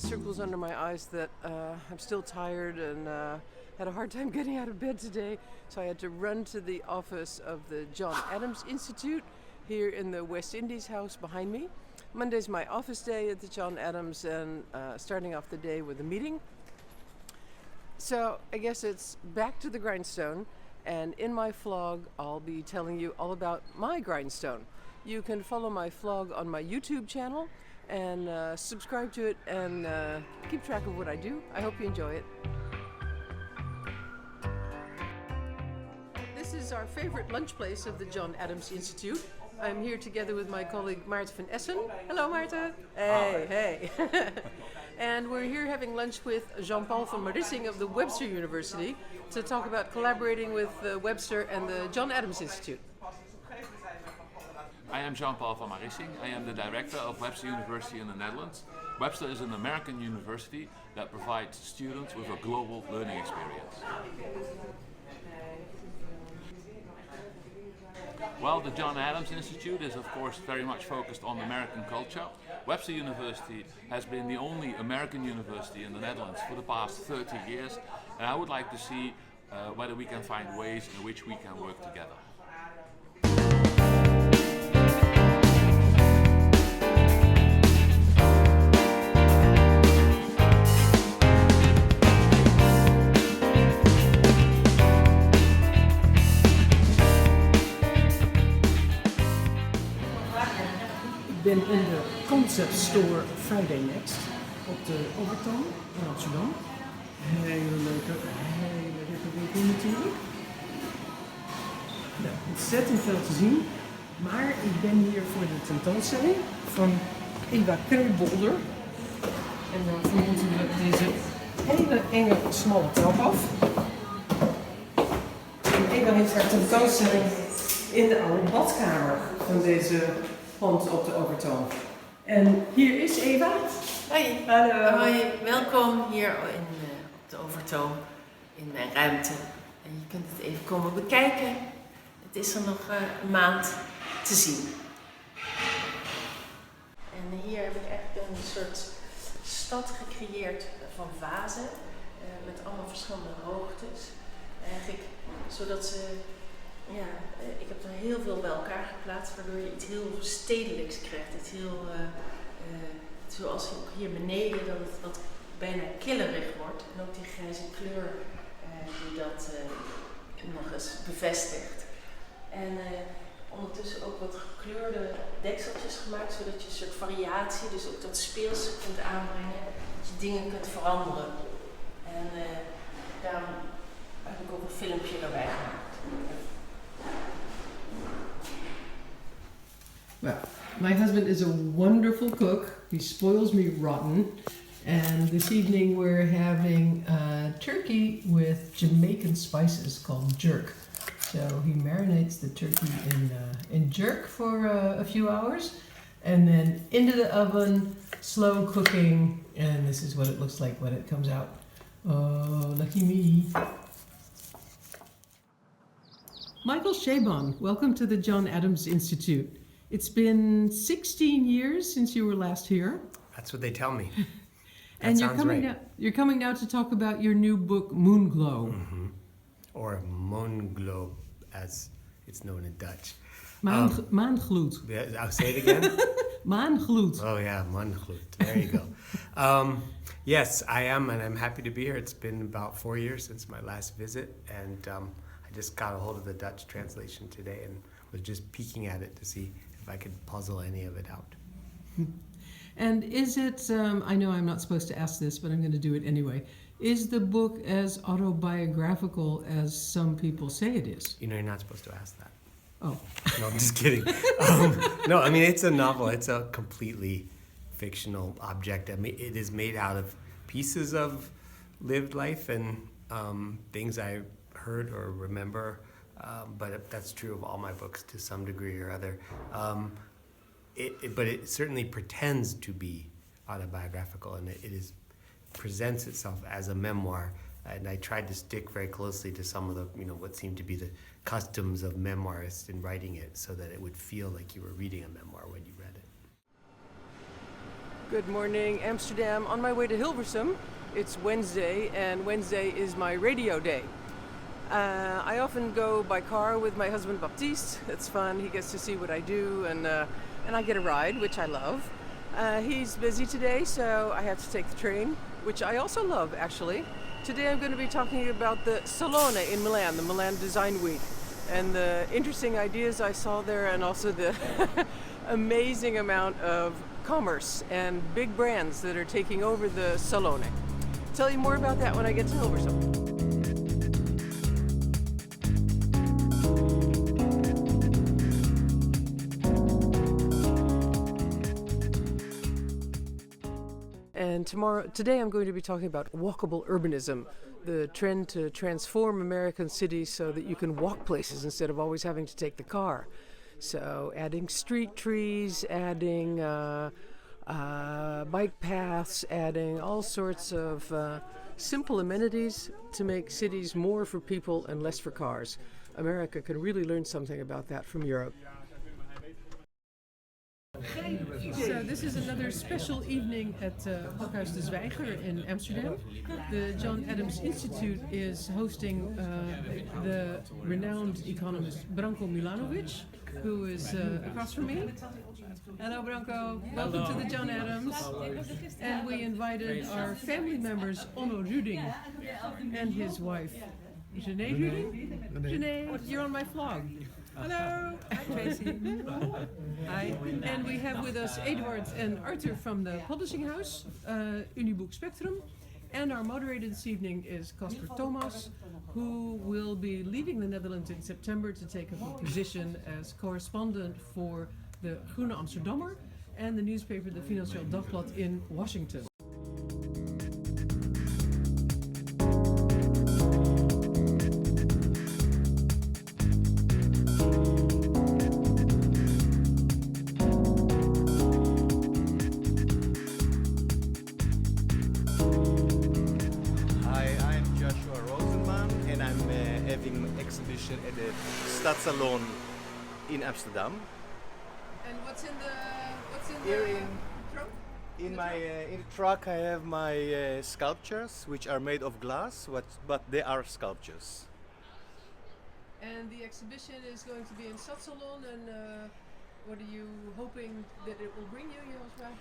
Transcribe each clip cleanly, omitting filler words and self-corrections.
circles under my eyes that I'm still tired and had a hard time getting out of bed today. So I had to run to the office of the John Adams Institute here in the West Indies house behind me. Monday's my office day at the John Adams, and starting off the day with a meeting. So I guess it's back to the grindstone, and in my vlog I'll be telling you all about my grindstone. You can follow my vlog on my YouTube channel and subscribe to it and keep track of what I do. I hope you enjoy it. This is our favorite lunch place of the John Adams Institute. I'm here together with my colleague Maarten van Essen. Hello Maarten. Hey. And we're here having lunch with Jean-Paul van Marissing of the Webster University to talk about collaborating with Webster and the John Adams Institute. I am Jean-Paul van Marissing. I am the director of Webster University in the Netherlands. Webster is an American university that provides students with a global learning experience. Well, the John Adams Institute is of course very much focused on American culture. Webster University has been the only American university in the Netherlands for the past 30 years, and I would like to see whether we can find ways in which we can work together. Ik ben in de concept store Friday Next op de Ochtend in Amsterdam. Hele leuke winkel natuurlijk. Nou, ontzettend veel te zien. Maar ik ben hier voor de tentoonstelling van Eva Krebolder. En daarvoor moeten we deze hele enge, smalle trap af. En Eva heeft haar tentoonstelling in de oude badkamer van deze pand op de Overtoom. En hier is Eva. Hoi. Hallo. Hoi, welkom hier op de Overtoom in mijn ruimte. En je kunt het even komen bekijken. Het is er nog een maand te zien. En hier heb ik eigenlijk een soort stad gecreëerd van vazen. Met allemaal verschillende hoogtes. Eigenlijk zodat ze... Ja, ik heb er heel veel bij elkaar geplaatst, waardoor je iets heel stedelijks krijgt. Iets heel, zoals ook hier beneden, dat het wat bijna killerig wordt. En ook die grijze kleur die dat nog eens bevestigt. En ondertussen ook wat gekleurde dekseltjes gemaakt, zodat je een soort variatie, dus ook dat speelse kunt aanbrengen. Dat je dingen kunt veranderen. En daarom heb ik ook een filmpje erbij gemaakt. Well, my husband is a wonderful cook. He spoils me rotten. And this evening we're having turkey with Jamaican spices called jerk. So he marinates the turkey in jerk for a few hours, and then into the oven, slow cooking, and this is what it looks like when it comes out. Oh, lucky me. Michael Chabon, welcome to the John Adams Institute. It's been 16 years since you were last here. That's what they tell me. And you're coming now to talk about your new book, Moonglow. Mm-hmm. Or Moonglow, as it's known in Dutch. Maangloed. Yeah, I'll say it again. Maangloed. Oh yeah, Maangloed. There you go. Yes, I am, and I'm happy to be here. It's been about 4 years since my last visit, and I just got a hold of the Dutch translation today and was just peeking at it to see if I could puzzle any of it out. And is it, I know I'm not supposed to ask this, but I'm going to do it anyway. Is the book as autobiographical as some people say it is? You know, you're not supposed to ask that. Oh. No, I'm just kidding. No, I mean, it's a novel. It's a completely fictional object. I mean, it is made out of pieces of lived life and things I heard or remember, but that's true of all my books to some degree or other. But it certainly pretends to be autobiographical, and it presents itself as a memoir. And I tried to stick very closely to some of the, what seemed to be the customs of memoirists in writing it, so that it would feel like you were reading a memoir when you read it. Good morning, Amsterdam. On my way to Hilversum. It's Wednesday, and Wednesday is my radio day. I often go by car with my husband Baptiste. It's fun. He gets to see what I do, and I get a ride, which I love. He's busy today, so I have to take the train, which I also love, actually. Today I'm going to be talking about the Salone in Milan, the Milan Design Week, and the interesting ideas I saw there, and also the amazing amount of commerce and big brands that are taking over the Salone. Tell you more about that when I get to Hilversum. And today I'm going to be talking about walkable urbanism, the trend to transform American cities so that you can walk places instead of always having to take the car. So adding street trees, adding bike paths, adding all sorts of simple amenities to make cities more for people and less for cars. America can really learn something about that from Europe. So this is another special evening at Pakhuis de Zwijger in Amsterdam. The John Adams Institute is hosting the renowned economist Branko Milanovic, who is across from me. Hello Branko, welcome to the John Adams. And we invited our family members Onno Ruding and his wife Jeanne Ruding. Jeanne, you're on my vlog. Hello! Hi Tracy. Hi. And we have with us Eduard and Arthur from the publishing house, Unibook Spectrum. And our moderator this evening is Casper Thomas, who will be leaving the Netherlands in September to take up a position as correspondent for the Groene Amsterdammer and the newspaper the Financieel Dagblad in Washington. Exhibition at the StadsSalon in Amsterdam. And what's in the Here trunk? in the truck I have my sculptures, which are made of glass, but they are sculptures. And the exhibition is going to be in StadsSalon, and what are you hoping that it will bring you, Josra?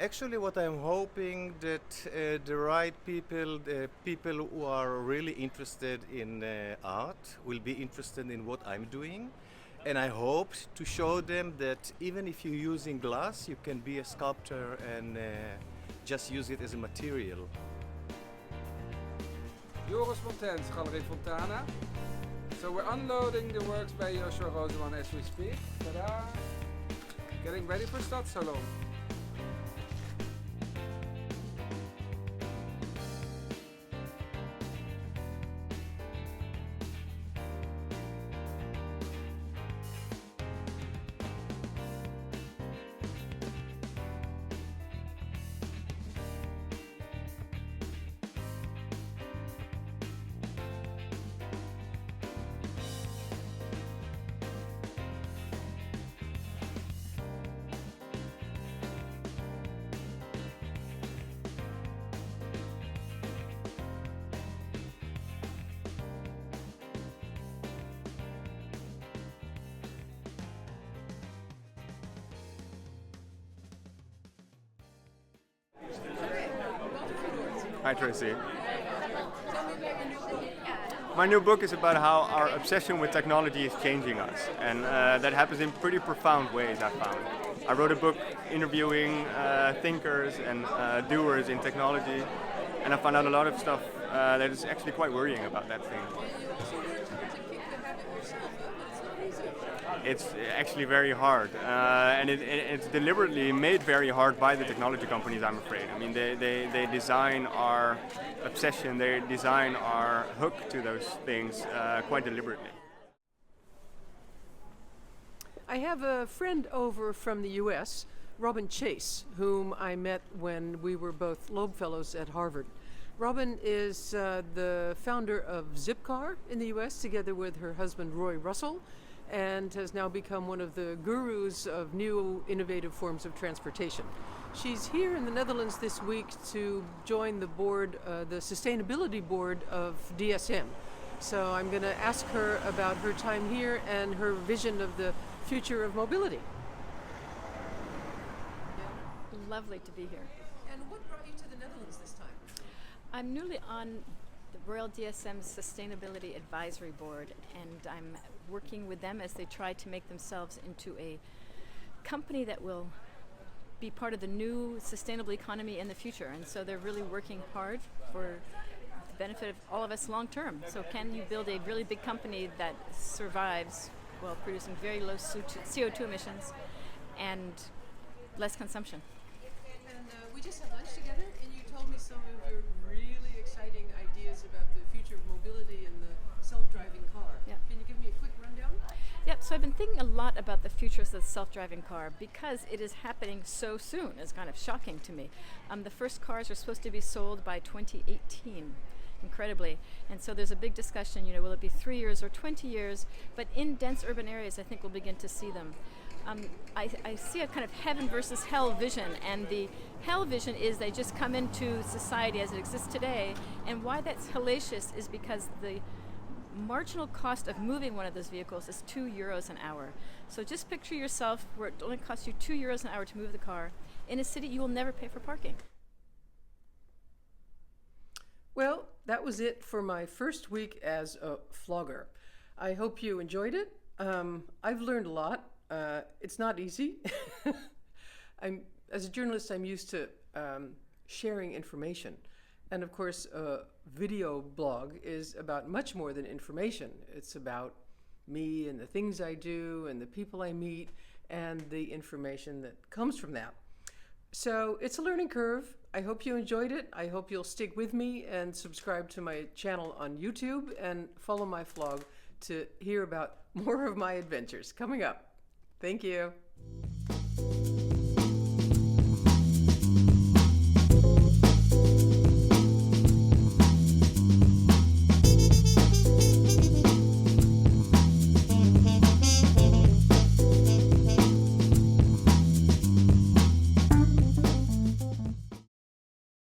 Actually, what I'm hoping that the right people, the people who are really interested in art, will be interested in what I'm doing, and I hope to show them that even if you're using glass, you can be a sculptor and just use it as a material. Joris Fontaine's Galerie Fontana. So we're unloading the works by Joshua Roseman as we speak. Ta-da! Getting ready for StadsSalon. Hi Tracy. My new book is about how our obsession with technology is changing us, and that happens in pretty profound ways, I found. I wrote a book interviewing thinkers and doers in technology, and I found out a lot of stuff that is actually quite worrying about that thing. It's actually very hard, and it's deliberately made very hard by the technology companies, I'm afraid. I mean, they design our obsession, they design our hook to those things quite deliberately. I have a friend over from the US, Robin Chase, whom I met when we were both Loeb Fellows at Harvard. Robin is the founder of Zipcar in the US together with her husband Roy Russell, and has now become one of the gurus of new innovative forms of transportation. She's here in the Netherlands this week to join the board, the sustainability board of DSM. So I'm going to ask her about her time here and her vision of the future of mobility. Lovely to be here. And what brought you to the Netherlands this time? I'm newly on the Royal DSM Sustainability Advisory Board, and I'm working with them as they try to make themselves into a company that will be part of the new sustainable economy in the future. And so they're really working hard for the benefit of all of us long term. So can you build a really big company that survives while producing very low CO2 emissions and less consumption? And we just had lunch together, and you told me some of your really exciting ideas about the future of mobility and the self-driving car. Yeah. Can you give me a quick rundown? Yep, so I've been thinking a lot about the future of the self-driving car because it is happening so soon. It's kind of shocking to me. The first cars are supposed to be sold by 2018, incredibly. And so there's a big discussion, will it be 3 years or 20 years? But in dense urban areas, I think we'll begin to see them. I see a kind of heaven versus hell vision, and the hell vision is they just come into society as it exists today, and why that's hellacious is because the marginal cost of moving one of those vehicles is €2 an hour. So just picture yourself where it only costs you €2 an hour to move the car. In a city, you will never pay for parking. Well, that was it for my first week as a flogger. I hope you enjoyed it. I've learned a lot. It's not easy. As a journalist, I'm used to sharing information. And of course, a video blog is about much more than information. It's about me and the things I do and the people I meet and the information that comes from that. So it's a learning curve. I hope you enjoyed it. I hope you'll stick with me and subscribe to my channel on YouTube and follow my vlog to hear about more of my adventures coming up. Thank you.